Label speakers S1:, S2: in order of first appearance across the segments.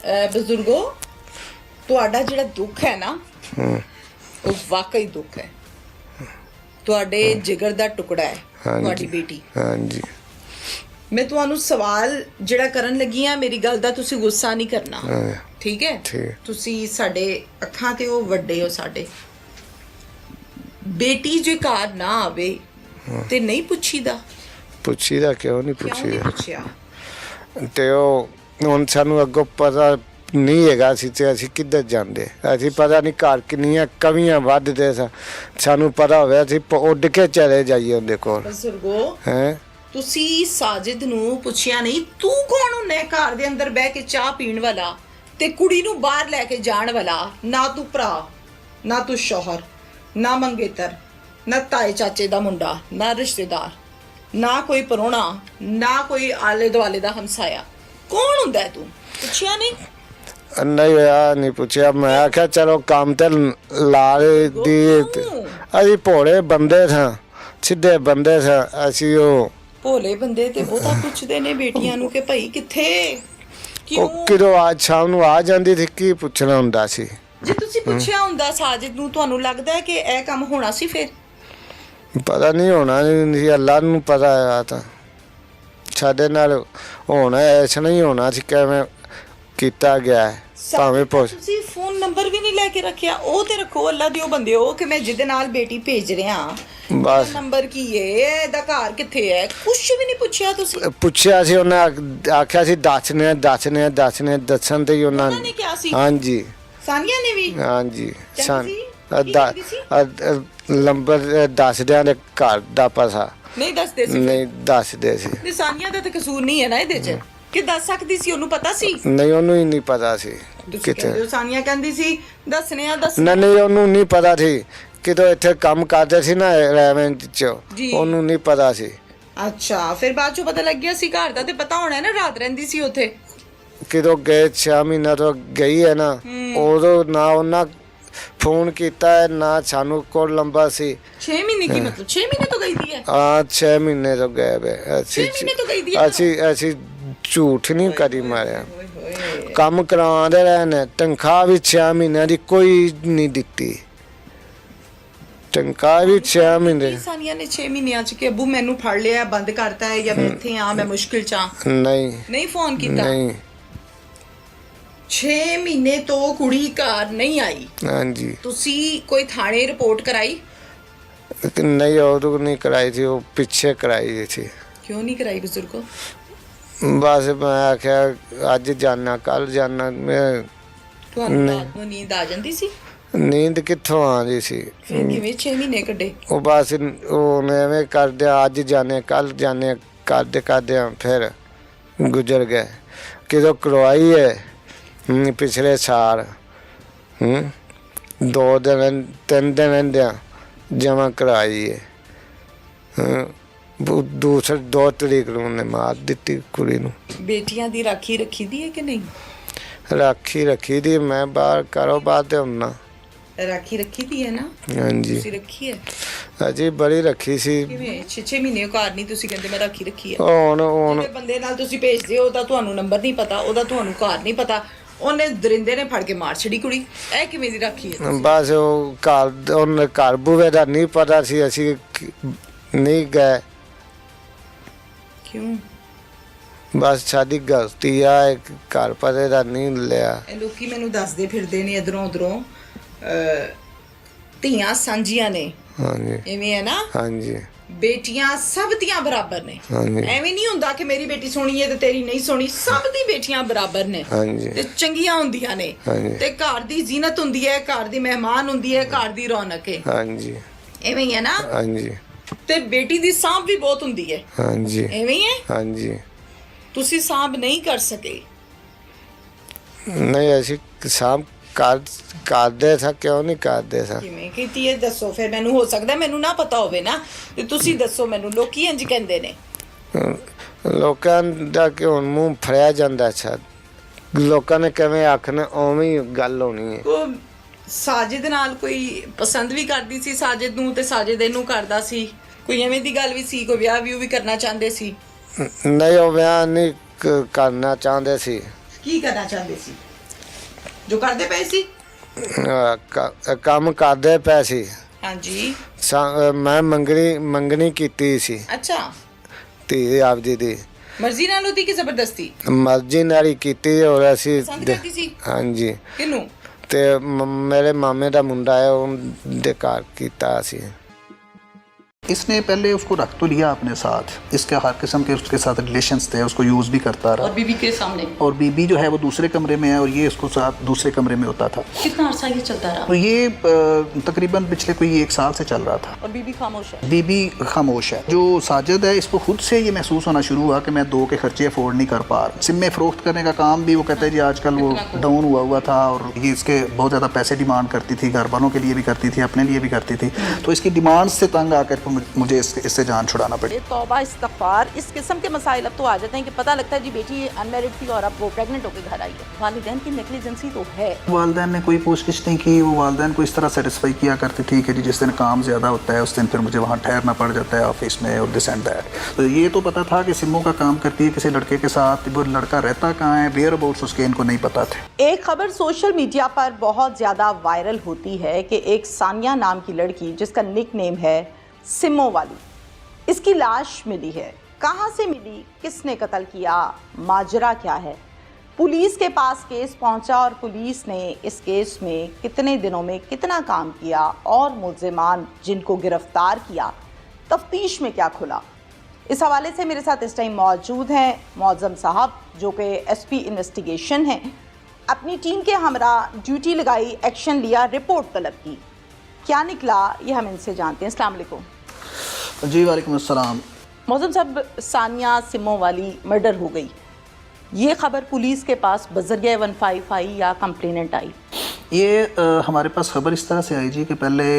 S1: ਬਜ਼ੁਰਗੋ ਤੁਹਾਡਾ ਜਿਹੜਾ ਦੁੱਖ ਹੈ ਨਾ ਉਹ ਵਾਕਈ ਦੁੱਖ ਹੈ। ਤੁਹਾਡੇ ਜਿਗਰ ਦਾ ਟੁਕੜਾ ਹੈ ਤੁਹਾਡੀ ਬੇਟੀ।
S2: ਹਾਂਜੀ
S1: ਮੈਂ ਤੁਹਾਨੂੰ ਸਵਾਲ ਜਿਹੜਾ ਕਰਨ ਲੱਗੀ ਆ, ਮੇਰੀ ਗੱਲ ਦਾ ਤੁਸੀਂ ਗੁੱਸਾ ਨਹੀਂ ਕਰਨਾ, ਠੀਕ ਹੈ? ਤੁਸੀਂ ਸਾਡੇ ਅੱਖਾਂ ਤੇ ਉਹ ਵੱਡੇ ਹੋ ਸਾਡੇ। ਬੇਟੀ ਜੇ ਘਰ ਨਾ ਆਵੇ ਤੇ ਨਹੀਂ ਪੁੱਛੀਦਾ
S2: ਕਿਉਂ ਨਹੀਂ
S1: ਪੁੱਛਿਆ?
S2: ਤੇ ਉਹ ਹੁਣ ਸਾਨੂੰ ਅੱਗੋਂ ਪਤਾ ਨਹੀਂ ਹੈਗਾ ਸੀ ਤੇ ਅਸੀਂ ਕਿੱਧਰ ਜਾਂਦੇ। ਅਸੀਂ ਪਤਾ ਨਹੀਂ ਘਰ ਕਿੰਨੀਆਂ ਕਮੀਆਂ ਵੱਧਦੇ ਸਾਨੂੰ ਪਤਾ ਹੋਵੇ ਅਸੀਂ ਉੱਡ ਕੇ ਚਲੇ ਜਾਈਏ ਉਹਦੇ ਕੋਲ।
S1: ਬਜ਼ੁਰਗੋ
S2: ਹੈ
S1: ਤੁਸੀਂ ਸਾਜਿਦ ਨੂੰ ਪੁੱਛਿਆ ਨਹੀਂ, ਤੂੰ ਕੌਣ ਹੁੰਦਾ ਘਰ ਦੇ ਅੰਦਰ ਬਹਿ ਕੇ ਚਾਹ ਪੀਣ ਵਾਲਾ ਤੇ ਕੁੜੀ ਨੂੰ ਬਾਹਰ ਲੈ ਕੇ ਜਾਣ ਵਾਲਾ? ਨਾ ਤੂੰ ਭਰਾ, ਨਾ ਤੂੰ ਸ਼ੌਹਰ, ਨਾ ਮੰਗੇਤਰ, ਨਾ ਤਾਏ ਚਾਚੇ ਦਾ ਮੁੰਡਾ, ਨਾ ਰਿਸ਼ਤੇਦਾਰ, ਨਾ ਕੋਈ ਪਰੋਣਾ, ਨਾ ਕੋਈ ਆਲੇ ਦੁਆਲੇ ਦਾ ਹਮਸਾਇਆ। ਕੌਣ ਹੁੰਦਾ ਤੂੰ? ਪੁੱਛਿਆ ਨਹੀਂ?
S2: ਨਹੀਂ ਹੋਇਆ, ਨਹੀਂ ਪੁੱਛਿਆ। ਮੈਂ ਆਖਿਆ ਚਲੋ ਕੰਮ ਤੇ ਲਾ ਦੀ। ਅਸੀਂ ਭੋਲੇ ਬੰਦੇ ਸਾਂ, ਸਿੱਧੇ ਬੰਦੇ ਸਾਂ ਅਸੀਂ। ਉਹ
S1: ਭੋਲੇ ਬੰਦੇ ਤੇ ਬਹੁਤਾ ਪੁੱਛਦੇ ਨੇ ਬੇਟੀਆਂ ਨੂੰ ਕਿ ਭਾਈ ਕਿੱਥੇ, ਕਿਉਂ?
S2: ਕਿਦੋਂ ਅੱਜ ਸ਼ਾਮ ਨੂੰ ਆ ਜਾਂਦੀ ਸੀ, ਕੀ ਪੁੱਛਣਾ ਹੁੰਦਾ ਸੀ?
S1: ਜੇ ਤੁਸੀਂ ਪੁੱਛਿਆ ਹੁੰਦਾ ਸਾਜਿਦ ਨੂੰ, ਤੁਹਾਨੂੰ ਲੱਗਦਾ ਹੈ ਕਿ ਇਹ ਕੰਮ ਹੋਣਾ ਸੀ? ਫਿਰ
S2: ਪਤਾ ਨਹੀਂ ਹੋਣਾ ਨਹੀਂ, ਅੱਲਾ ਨੂੰ ਪਤਾ ਆ। ਤਾਂ ਸਾਡੇ ਨਾਲ ਹੋਣਾ ਐਸਾ ਨਹੀਂ ਹੋਣਾ ਸੀ, ਕਿਵੇਂ ਕੀਤਾ ਗਿਆ ਹੈ। ਭਾਵੇਂ ਪੁੱਛ।
S1: ਤੁਸੀਂ ਫੋਨ ਨੰਬਰ ਵੀ ਨਹੀਂ ਲੈ ਕੇ ਰੱਖਿਆ? ਉਹ ਤੇ ਰੱਖੋ, ਅੱਲਾ ਦੇ ਉਹ ਬੰਦੇ ਹੋ ਕਿ ਮੈਂ ਜਿਹਦੇ ਨਾਲ ਬੇਟੀ ਭੇਜ ਰਿਹਾ,
S2: ਬਸ
S1: ਨੰਬਰ ਕੀ ਹੈ, ਇਹਦਾ ਘਰ ਕਿੱਥੇ ਹੈ, ਕੁਛ ਵੀ ਨਹੀਂ ਪੁੱਛਿਆ ਤੁਸੀਂ?
S2: ਪੁੱਛਿਆ ਸੀ, ਉਹਨੇ ਆਖਿਆ ਸੀ ਦੱਸਣੇ ਦੱਸਣ ਤੇ ਹੀ ਉਹਨਾਂ
S1: ਨੇ ਕਿਹਾ ਸੀ।
S2: ਹਾਂਜੀ
S1: ਸਾਨੀਆ ਨੇ ਵੀ?
S2: ਹਾਂਜੀ
S1: ਸੀ
S2: ਨੰਬਰ ਦੱਸਦਿਆਂ ਦੇ ਘਰ ਦਾ ਪਤਾ
S1: ਨਹੀਂ ਦੱਸਦੇ ਸੀ?
S2: ਨਹੀਂ ਦੱਸਦੇ ਸੀ।
S1: ਤੇ ਸਾਨੀਆ ਦਾ ਤਾਂ ਕਸੂਰ ਨਹੀਂ ਹੈ ਨਾ ਇਹਦੇ 'ਚ ਕਿ ਦੱਸ ਸਕਦੀ ਸੀ? ਉਹਨੂੰ ਪਤਾ ਸੀ?
S2: ਨਹੀਂ, ਉਹਨੂੰ ਹੀ ਨਹੀਂ ਪਤਾ ਸੀ ਕਿਤੇ।
S1: ਸਾਨੀਆ ਕਹਿੰਦੀ ਸੀ ਦੱਸਣੇ ਆ।
S2: ਨਹੀਂ, ਉਹਨੂੰ ਨਹੀਂ ਪਤਾ ਸੀ। ਕਿਦੋਂ ਇੱਥੇ ਕੰਮ ਕਰਦੇ ਸੀ ਨਾ ਰੈਵੈਂਟ ਚ, ਉਹਨੂੰ ਨਹੀਂ ਪਤਾ ਸੀ।
S1: ਅੱਛਾ, ਫਿਰ ਬਾਅਦ ਚੋਂ ਪਤਾ ਲੱਗਿਆ ਸੀ? ਘਰ ਦਾ ਤੇ ਪਤਾ ਹੋਣਾ ਨਾ, ਰਾਤ ਰਹਿੰਦੀ ਸੀ ਉੱਥੇ।
S2: ਕਿਦੋਂ ਗਏ 6 ਮਹੀਨਾ ਤੋਂ ਗਈ ਹੈ ਨਾ, ਉਦੋਂ ਨਾ ਉਹਨਾਂ ਫੋਨ ਕੀਤਾ ਹੈ ਨਾ ਸਾਨੂੰ ਕੋਲ ਲੰਬਾ ਸੀ।
S1: 6 ਮਹੀਨੇ ਕੀ ਮਤਲਬ? 6 ਮਹੀਨੇ ਤੋਂ ਗਈ ਦੀ ਹੈ?
S2: ਹਾਂ 6 ਮਹੀਨੇ ਤੋਂ ਗਏ ਵੇ ਅਸੀਂ ਝੂਠ ਨਹੀਂ ਕਦੀ ਮਾਰਿਆ। ਕੰਮ ਕਰਾਉਂਦੇ ਰਹੇ ਨੇ, ਤਨਖਾਹ ਵੀ 6 ਮਹੀਨਿਆਂ ਦੀ ਕੋਈ ਨਹੀਂ ਦਿੱਤੀ। ਤਨਖਾਹ ਵੀ 6 ਮਹੀਨੇ।
S1: ਸਾਨੀਆ ਨੇ 6 ਮਹੀਨਿਆਂ ਚ ਕਿ ਅੱਬੂ ਮੈਨੂੰ ਫੜ ਲਿਆ, ਬੰਦ ਕਰਤਾ ਹੈ, ਜਾਂ ਮੈਂ ਇੱਥੇ ਆ, ਮੈਂ ਮੁਸ਼ਕਿਲ ਚ ਆ? ਨਹੀਂ ਫੋਨ ਕੀਤਾ?
S2: ਨਹੀਂ।
S1: 6 ਮਹੀਨੇ ਤੋਂ ਕੁੜੀ ਘਰ ਨਹੀਂ ਆਈ।
S2: ਹਾਂਜੀ।
S1: ਤੁਸੀਂ ਕੋਈ ਥਾਣੇ ਰਿਪੋਰਟ ਕਰਾਈ?
S2: ਨਹੀਂ, ਉਹ ਨਹੀਂ ਕਰਾਈ ਸੀ, ਉਹ ਪਿੱਛੇ ਕਰਾਈ ਸੀ।
S1: ਕਿਉਂ ਨਹੀਂ ਕਰਾਈ ਬਜ਼ੁਰਗੋ?
S2: ਬਸ ਮੈਂ ਆਖਿਆ ਅੱਜ ਜਾਣਾ ਕੱਲ ਜਾਣਾ।
S1: ਤੁਹਾਨੂੰ ਰਾਤ ਨੂੰ ਨੀਂਦ ਆ ਜਾਂਦੀ ਸੀ?
S2: ਨੀਂਦ ਕਿੱਥੋਂ ਆਉਂਦੀ ਸੀ?
S1: ਫਿਰ ਕਿਵੇਂ 6 ਮਹੀਨੇ ਕੱਢੇ?
S2: ਉਹ ਬਸ ਉਹ ਐਵੇਂ ਕਰਦੇ, ਅੱਜ ਜਾਣੇ ਕੱਲ ਜਾਣੇ ਕਰਦੇ ਫਿਰ ਗੁਜ਼ਰ ਗਏ। ਕਿਦੋਂ ਕਰਵਾਈ ਹੈ ਪਿਛਲੇ ਸਾਲ 2 ਦਿਨ 3 ਦਿਨ ਰਹਿੰਦਿਆਂ ਜਮ੍ਹਾਂ ਕਰਾਈ ਹੈ। ਦੂਸਰੇ 2 ਤਰੀਕ ਨੂੰ ਉਹਨੇ ਮਾਰ ਦਿੱਤੀ ਕੁੜੀ ਨੂੰ।
S1: ਬੇਟੀਆਂ ਦੀ ਰਾਖੀ ਰੱਖੀ ਦੀ ਹੈ ਕਿ ਨਹੀਂ? ਰਾਖੀ
S2: ਰੱਖੀ ਦੀ। ਮੈਂ ਬਾਹਰ ਕਾਰੋਬਾਰ ਤੇ ਹੁੰਨਾ।
S1: ਰਾਖੀ ਰੱਖੀ ਦੀ ਹੈ ਨਾ?
S2: ਹਾਂਜੀ।
S1: ਤੁਸੀਂ ਰੱਖੀ ਹੈ?
S2: ਅਜੀ ਬੜੀ ਰੱਖੀ ਸੀ।
S1: ਕਿਵੇਂ 6 ਮਹੀਨੇ ਘਰ ਨਹੀਂ ਤੁਸੀਂ ਕਹਿੰਦੇ ਮੈਂ ਰਾਖੀ ਰੱਖੀ ਹੈ?
S2: ਹੁਣ
S1: ਬੰਦੇ ਨਾਲ ਤੁਸੀਂ ਭੇਜਦੇ ਹੋ, ਉਹਦਾ ਤੁਹਾਨੂੰ ਨੰਬਰ ਨਹੀਂ ਪਤਾ, ਉਹਦਾ ਤੁਹਾਨੂੰ ਘਰ ਨਹੀਂ ਪਤਾ, ਉਹਨੇ ਦਰਿੰਦੇ ਨੇ ਫੜ ਕੇ ਮਾਰ ਛੜੀ ਕੁੜੀ। ਇਹ ਕਿਵੇਂ ਦੀ ਰਾਖੀ ਹੈ?
S2: ਬਸ ਉਹ ਘਰ ਬੂਵੇ ਦਾ ਨਹੀਂ ਪਤਾ ਸੀ, ਅਸੀਂ ਨਹੀਂ ਗਏ।
S1: ਕਿਉਂ?
S2: ਬਸ ਸਾਡੀ ਗਲਤੀ ਆ, ਘਰ ਪਤੇ ਦਾ ਨਹੀਂ ਲਿਆ।
S1: ਇਹ ਲੋਕੀ ਮੈਨੂੰ ਦੱਸਦੇ ਫਿਰਦੇ ਨੇ ਇਧਰੋਂ ਉਧਰੋਂ ਧੀਆਂ ਸਾਂਝੀਆਂ ਨੇ।
S2: ਹਾਂਜੀ।
S1: ਐਵੇਂ ਹੈ ਨਾ?
S2: ਹਾਂਜੀ।
S1: ਬੇਟੀਆਂ ਸਭ ਦੀਆਂ ਬਰਾਬਰ ਨੇ। ਐਵੇਂ ਨਹੀਂ ਹੁੰਦਾ ਕਿ ਮੇਰੀ ਬੇਟੀ ਸੋਹਣੀ ਹੈ ਤੇ ਤੇਰੀ ਨਹੀਂ ਸੋਹਣੀ। ਸਭ ਦੀ ਬੇਟੀਆਂ ਬਰਾਬਰ ਨੇ ਤੇ ਚੰਗੀਆਂ ਹੁੰਦੀਆਂ ਨੇ ਤੇ ਘਰ ਦੀ ਜ਼ੀਨਤ ਹੁੰਦੀ ਹੈ, ਘਰ ਦੀ ਮਹਿਮਾਨ ਹੁੰਦੀ ਹੈ, ਘਰ ਦੀ ਰੌਣਕ ਹੈ।
S2: ਹਾਂਜੀ।
S1: ਐਵੇਂ ਹੀ ਹੈ ਨਾ?
S2: ਹਾਂਜੀ।
S1: ਤੇ ਬੇਟੀ ਦੀ ਸਾਂਭ ਵੀ ਬਹੁਤ ਹੁੰਦੀ ਹੈ।
S2: ਹਾਂਜੀ।
S1: ਐਵੇਂ ਹੀ ਹੈ?
S2: ਹਾਂਜੀ।
S1: ਤੁਸੀਂ ਸਾਂਭ ਨਹੀਂ ਕਰ ਸਕੇ?
S2: ਨਹੀਂ, ਅਸੀਂ ਸਾਂਭ ਕਰਦੇ ਸਾਂ। ਕਿਉਂ ਨਹੀਂ ਕਰਦੇ ਸਾਂ?
S1: ਕਿਵੇਂ ਕੀਤੀ ਹੈ ਦੱਸੋ? ਫਿਰ ਮੈਨੂੰ ਹੋ ਸਕਦਾ ਮੈਨੂੰ ਨਾ ਪਤਾ ਹੋਵੇ ਨਾ, ਤੇ ਤੁਸੀਂ ਦੱਸੋ ਮੈਨੂੰ। ਲੋਕੀ ਇੰਜ ਕਹਿੰਦੇ ਨੇ।
S2: ਲੋਕਾਂ ਦਾ ਕਿ ਹੁਣ ਮੂੰਹ ਫੜਿਆ ਜਾਂਦਾ। ਅੱਛਾ, ਲੋਕਾਂ ਨੇ ਕਿਵੇਂ ਆਖਣਾ ਉਵੇਂ ਗੱਲ ਹੋਣੀ ਹੈ।
S1: ਉਹ ਸਾਜਿਦ ਨਾਲ ਕੋਈ ਪਸੰਦ ਵੀ ਕਰਦੀ ਸੀ ਸਾਜਿਦ ਨੂੰ, ਤੇ ਸਾਜਿਦ ਇਹਨੂੰ ਕਰਦਾ ਸੀ? ਕੋਈ ਐਵੇਂ ਦੀ ਗੱਲ ਵੀ ਸੀ? ਕੋਈ ਵਿਆਹ ਵੀ ਕਰਨਾ ਚਾਹੁੰਦੇ ਸੀ?
S2: ਨਹੀਂ, ਉਹ ਵਿਆਹ ਨਹੀਂ ਕਰਨਾ ਚਾਹੁੰਦੇ ਸੀ।
S1: ਕੀ ਕਰਨਾ ਚਾਹੁੰਦੇ ਸੀ? ਜੋ ਕਰਦੇ ਪਏ ਸੀ?
S2: ਕੰਮ ਕਰਦੇ ਪਏ ਸੀ।
S1: ਹਾਂਜੀ,
S2: ਮੈਂ ਮੰਗਣੀ ਕੀਤੀ ਸੀ
S1: ਅੱਛਾ,
S2: ਧੀ ਆਪਦੀ ਦੀ
S1: ਮਰਜ਼ੀ ਨਾਲ ਉਹਦੀ ਕਿ ਜ਼ਬਰਦਸਤੀ?
S2: ਮਰਜ਼ੀ ਨਾਲ ਹੀ ਕੀਤੀ। ਔਰ ਅਸੀਂ
S1: ਪਸੰਦ ਕਰਦੀ ਸੀ?
S2: ਹਾਂਜੀ,
S1: ਕਿਹਨੂੰ?
S2: ਤੇ ਮੇਰੇ ਮਾਮੇ ਦਾ ਮੁੰਡਾ ਹੈ, ਉਹਦੇ ਘਰ ਕੀਤਾ ਸੀ।
S3: इसने पहले उसको रख तो लिया अपने साथ, इसके हर किस्म के उसके साथ रिलेशंस थे, उसको यूज़ भी करता रहा।
S1: और बीबी के सामने?
S3: और बीबी जो है वो दूसरे कमरे में है और ये उसको साथ दूसरे कमरे में होता था।
S1: कितना अरसा ये चलता रहा?
S3: तो ये तकरीबन पिछले कोई 1 साल से चल रहा था।
S1: और बीबी खामोश है?
S3: बीबी खामोश है। जो साजिद है, इसको खुद से ये महसूस होना शुरू हुआ कि मैं 2 के खर्चे अफोर्ड नहीं कर पा रहा। सिम में फ़रोख्त करने का काम भी वो कहते हैं जी आजकल वो डाउन हुआ था, और ये इसके बहुत ज़्यादा पैसे डिमांड करती थी, घर वालों के लिए भी करती थी, अपने लिए भी करती थी। तो इसकी डिमांड से तंग आकर मुझे इससे जान छुड़ाना पड़ी।
S4: तौबा इस्तग़फ़ार, इस किस्म के मसाइल अब तो आ जाते हैं कि पता लगता है जी बेटी अनमेरिड थी और अब वो प्रेग्नेंट होकर घर आई है। वालिदैन की नेग्लिजेंसी तो है।
S3: वालिदैन ने कोई पूछगिछ नहीं की। वो वालिदैन को इस तरह सेटिस्फाई किया करती थी कि जी जिस दिन काम ज़्यादा होता है उस दिन फिर मुझे वहाँ ठहरना पड़ जाता है ऑफिस में, और दिस एंड दैट। तो ये तो पता था कि सिमो का काम करती है किसी लड़के के साथ, वो लड़का रहता कहाँ है, वेयर अबाउट्स उसके इनको नहीं पता थे।
S4: एक खबर सोशल मीडिया पर बहुत ज़्यादा वायरल होती है कि एक सानिया नाम की लड़की जिसका निक नेम है सिमो वाली, इसकी लाश मिली है। कहाँ से मिली, किसने कत्ल किया, माजरा क्या है? पुलिस के पास केस पहुंचा और पुलिस ने इस केस में कितने दिनों में कितना काम किया और मुल्ज़िमान जिनको गिरफ्तार किया, तफ्तीश में क्या खुला, इस हवाले से मेरे साथ इस टाइम मौजूद हैं मौज़म साहब जो कि एसपी इन्वेस्टिगेशन हैं। अपनी टीम के हमरा ड्यूटी लगाई, एक्शन लिया, रिपोर्ट तलब की, क्या निकला ये हम इनसे जानते हैं। अस्सलाम वालेकुम।
S3: जी वालेकुम अस्सलाम।
S4: मौज़म साहब, सानिया सिमो वाली मर्डर हो गई, ये खबर पुलिस के पास बज़रिया 155 आई या कंप्लेनेंट आई?
S3: ये हमारे पास खबर इस तरह से आई जी कि पहले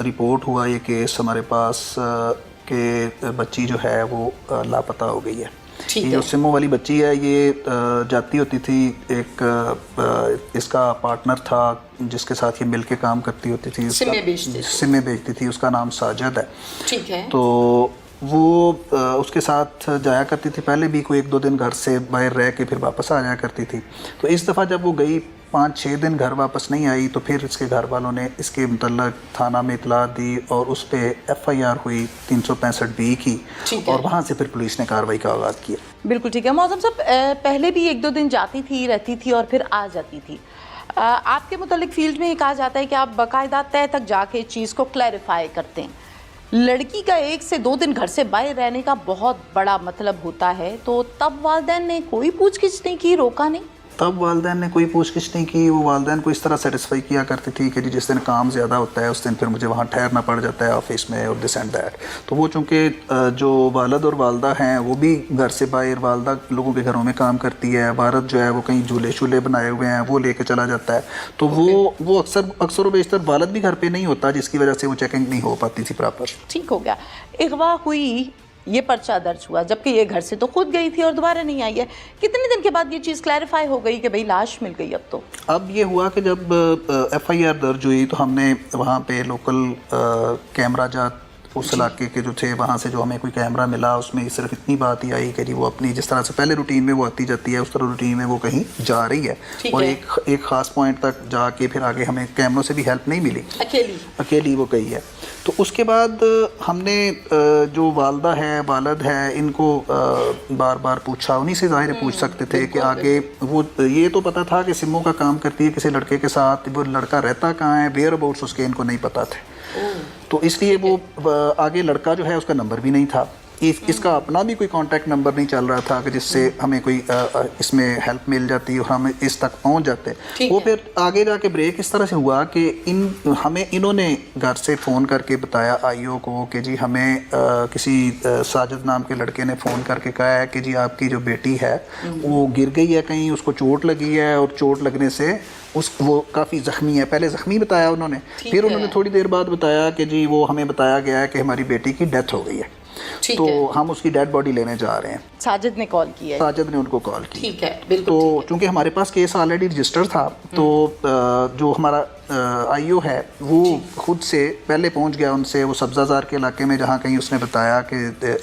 S3: रिपोर्ट हुआ ये केस हमारे पास कि बच्ची जो है वो लापता हो गई है। ये जो सिमो वाली बच्ची है ये जाती होती थी, एक इसका पार्टनर था जिसके साथ ये मिल के काम करती होती थी, सिमें बेचती थी, उसका नाम साजिद है।
S1: ठीक है।
S3: तो वो उसके साथ जाया करती थी, पहले भी कोई 1-2 दिन घर से बाहर रह के फिर वापस आ जाया करती थी। तो इस दफ़ा जब वो गई 5-6 दिन घर वापस नहीं आई, तो फिर इसके घर वालों ने इसके मुतल्लक थाना में इतला दी और उस पर FIR हुई 365B की, और वहाँ से फिर पुलिस ने कार्रवाई का आगाज़ किया।
S4: बिल्कुल ठीक है। मौज़म साहब, पहले भी 1-2 दिन जाती थी, रहती थी और फिर आ जाती थी। आपके मुतालिक फील्ड में ये कहा जाता है कि आप बाकायदा तय तक जाके चीज़ को क्लैरिफाई करते हैं। लड़की का 1 से 2 दिन घर से बाहर रहने का बहुत बड़ा मतलब होता है, तो तब वालिदैन ने कोई पूछगिछ नहीं की, रोका नहीं?
S3: तब वालिदैन ने कोई पूछगिछ नहीं की। वो वालिदैन को इस तरह सेटिस्फाई किया करती थी कि जी जिस दिन काम ज़्यादा होता है उस दिन फिर मुझे वहाँ ठहरना पड़ जाता है ऑफिस में, और दिस एंड दैट। तो वो चूँकि जो वालिद और वालदा हैं वो भी घर से बाहर, वालदा लोगों के घरों में काम करती है, वालिद जो है वो कहीं झूले शूले बनाए हुए हैं वो लेके चला जाता है। तो वो अक्सर व बेशतर वालिद भी घर पे नहीं होता, जिसकी वजह से वो चेकिंग नहीं हो पाती थी प्रॉपर।
S4: ठीक हो गया। अगवा हुई, ये पर्चा दर्ज हुआ, जबकि ये घर से तो खुद गई थी और दोबारा नहीं आई है। कितने दिन के बाद ये चीज़ क्लैरिफाई हो गई कि भाई लाश मिल गई? अब
S3: ये हुआ कि जब FIR दर्ज हुई तो हमने वहाँ पे लोकल कैमरा जात उस इलाके के जो थे, वहाँ से जो हमें कोई कैमरा मिला उसमें सिर्फ इतनी बात ही आई कि जी वो अपनी जिस तरह से पहले रूटीन में वो आती जाती है उस तरह रूटीन में वो कहीं जा रही है, और एक ख़ास पॉइंट तक जाके फिर आगे हमें कैमरों से भी हेल्प नहीं मिली, अकेली वो गई है। तो उसके बाद हमने जो वालदा है, वालिद है, इनको बार बार पूछा, उन्हीं से ज़ाहिर पूछ सकते थे कि आगे वो, ये तो पता था कि सिमो का काम करती है किसी लड़के के साथ, वो लड़का रहता कहाँ है, वेयर अबाउट्स उसके इनको नहीं पता थे। तो इसलिए वो आगे लड़का जो है उसका नंबर भी नहीं था, इसका अपना भी कोई कांटेक्ट नंबर नहीं चल रहा था कि जिससे हमें कोई इसमें हेल्प मिल जाती और हम इस तक पहुंच जाते। वो फिर आगे जाके ब्रेक इस तरह से हुआ कि हमें इन्होंने घर से फ़ोन करके बताया IO को कि जी हमें किसी साजिद नाम के लड़के ने फ़ोन करके कहा है कि जी आपकी जो बेटी है वो गिर गई है कहीं, उसको चोट लगी है, और चोट लगने से वो काफ़ी ज़ख्मी है। पहले ज़ख्मी बताया उन्होंने, फिर उन्होंने थोड़ी देर बाद बताया कि जी वो हमें बताया गया है कि हमारी बेटी की डेथ हो गई है, तो हम उसकी डेड बॉडी लेने जा रहे हैं।
S4: साजिद ने कॉल किया है? साजिद
S3: ने उनको कॉल की।
S1: ठीक है, बिल्कुल।
S3: तो चूंकि हमारे पास केस ऑलरेडी रजिस्टर था, तो जो हमारा आईओ है वो खुद से पहले पहुंच गया उनसे, वो सब्ज़ाज़ार के इलाके में जहाँ कहीं उसने बताया कि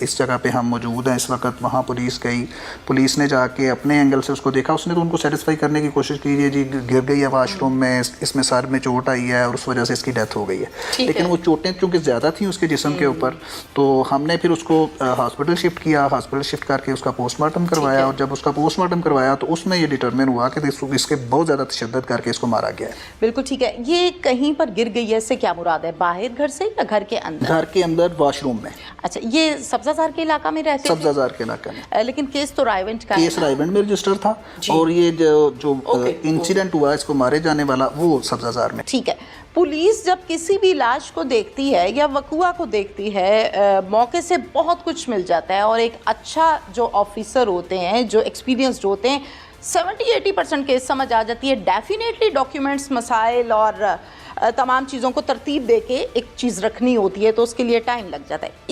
S3: इस जगह पे हम मौजूद हैं इस वक्त, वहाँ पुलिस गई, पुलिस ने जाके अपने एंगल से उसको देखा, उसने तो उनको सेटिस्फाई करने की कोशिश की है जी गिर गई है वाशरूम में, इसमें सर में चोट आई है और उस वजह से इसकी डेथ हो गई है। लेकिन वो चोटें चूँकि ज़्यादा थी उसके जिस्म के ऊपर, तो हमने फिर उसको हॉस्पिटल शिफ्ट किया, हॉस्पिटल शिफ्ट करके उसका पोस्टमार्टम करवाया, और जब उसका पोस्टमार्टम करवाया तो उसमें ये डिटरमिन हुआ कि इसके बहुत ज़्यादा तशद्दुद करके इसको मारा गया है।
S4: बिल्कुल ठीक है। ये कहीं पर गिर गई है, इससे क्या मुराद है? बाहर घर से या घर के अंदर?
S3: घर के अंदर वॉशरूम में।
S4: अच्छा, ये सब्जाजार के इलाका में रहते थे?
S3: सब्जाजार के इलाके में।
S4: लेकिन केस तो रायवेंट का है
S3: केस
S4: ना?
S3: रायवेंट में रजिस्टर था, और ये जो इंसिडेंट हुआ इसको मारे जाने वाला वो सब्जाजार में।
S4: ठीक है। पुलिस जब किसी भी लाश को देखती है या वकुआ को देखती है, मौके से बहुत कुछ मिल जाता है, और एक अच्छा जो ऑफिसर होते हैं, जो एक्सपीरियंस्ड होते हैं, 70-80% केस समझ आ जाती है। डेफिनेटली डॉक्यूमेंट्स, मसाइल और तमाम चीज़ों को तरतीब दे के एक चीज़ रखनी होती है, तो उसके लिए टाइम लग जाता है।